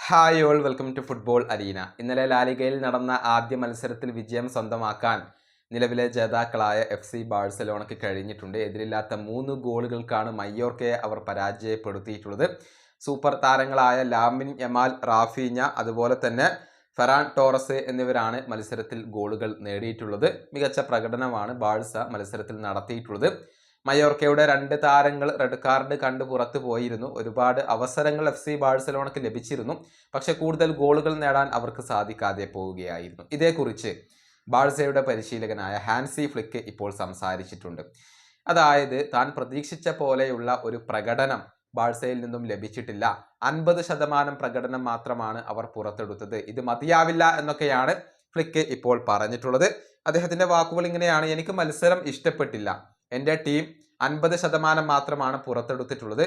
Hi all, welcome to football arena. ഇന്നലെ ലാലിഗയിൽ നടന്ന ആദ്യ മത്സരത്തിൽ വിജയം സ്വന്തമാക്കാൻ നിലവിലെ ജേതാക്കളായ FC ബാഴ്സലോണയ്ക്ക് കഴിഞ്ഞിട്ടുണ്ട്. എതിരില്ലാത്ത 3 ഗോളുകൾക്കാണ് മയോർക്കയെ അവർ പരാജയപ്പെടുത്തിയിട്ടുള്ളത്. സൂപ്പർ താരങ്ങളായ ലാമിൻ യമാൽ, റാഫീഞ്ഞ, അതുപോലെ തന്നെ ഫെറാൻ ടോറസ് എന്നിവരാണ് മത്സരത്തിൽ ഗോളുകൾ നേടിയിട്ടുള്ളത്. മികച്ച പ്രകടനമാണ് ബാഴ്സ മത്സരത്തിൽ നടത്തിയിട്ടുള്ളത്. മയോർക്കയുടെ 2 താരങ്ങൾ റെഡ് കാർഡ് കണ്ട് പുറത്തു പോയിരുന്നു. ഒരുപാട് അവസരങ്ങൾ FC ബാഴ്സലോണയ്ക്ക് ലഭിച്ചിരുന്നു. പക്ഷെ കൂടുതൽ ഗോളുകൾ നേടാൻ അവർക്ക് സാധിക്കാതെ പോവുകയായിരുന്നു. ഇതേക്കുറിച്ച് ബാഴ്സയുടെ പരിശീലകനായ ഹാൻസി ഫ്ലിക്ക് ഇപ്പോൾ സംസാരിച്ചിട്ടുണ്ട്. അതായത് താൻ പ്രതീക്ഷിച്ച പോലെയുള്ള ഒരു പ്രകടനം ബാഴ്സയിൽ നിന്നും ലഭിച്ചിട്ടില്ല. 50% പ്രകടനം മാത്രമാണ് അവർ പുറത്തെടുത്തത്. ഇത് മതിയാവില്ല എന്നൊക്കെയാണ് ഫ്ലിക്ക് ഇപ്പോൾ പറഞ്ഞിട്ടുള്ളത്. അദ്ദേഹത്തിന്റെ വാക്കുകൾ ഇങ്ങനെയാണ്: എനിക്ക് മത്സരം ഇഷ്ടപ്പെട്ടില്ല. എൻ്റെ ടീം 50% മാത്രമാണ് പുറത്തെടുത്തിട്ടുള്ളത്.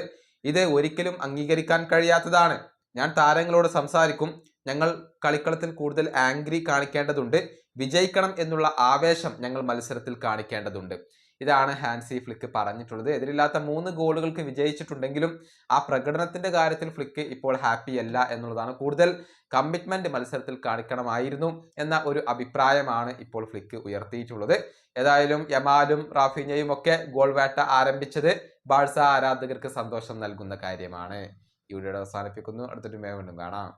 ഇത് ഒരിക്കലും അംഗീകരിക്കാൻ കഴിയാത്തതാണ്. ഞാൻ താരങ്ങളോട് സംസാരിക്കും. ഞങ്ങൾ കളിക്കളത്തിൽ കൂടുതൽ ആംഗ്രി കാണിക്കേണ്ടതുണ്ട്. വിജയിക്കണം എന്നുള്ള ആവേശം ഞങ്ങൾ മത്സരത്തിൽ കാണിക്കേണ്ടതുണ്ട്. ഇതാണ് ഹാൻസി ഫ്ലിക്ക് പറഞ്ഞിട്ടുള്ളത്. എതിരില്ലാത്ത 3 ഗോളുകൾക്ക് വിജയിച്ചിട്ടുണ്ടെങ്കിലും ആ പ്രകടനത്തിന്റെ കാര്യത്തിൽ ഫ്ലിക്ക് ഇപ്പോൾ ഹാപ്പി അല്ല എന്നുള്ളതാണ്. കൂടുതൽ കമ്മിറ്റ്മെന്റ് മത്സരത്തിൽ കാണിക്കണമായിരുന്നു എന്ന ഒരു അഭിപ്രായമാണ് ഇപ്പോൾ ഫ്ലിക്ക് ഉയർത്തിയിട്ടുള്ളത്. ഏതായാലും യമാലും റാഫീഞ്ഞയും ഒക്കെ ഗോൾ വേട്ട ആരംഭിച്ചത് ബാഴ്സ ആരാധകർക്ക് സന്തോഷം നൽകുന്ന കാര്യമാണ്. ഈ വീഡിയോ അവസാനിപ്പിക്കുന്നു. അടുത്തൊരു വീണ്ടും കാണാം.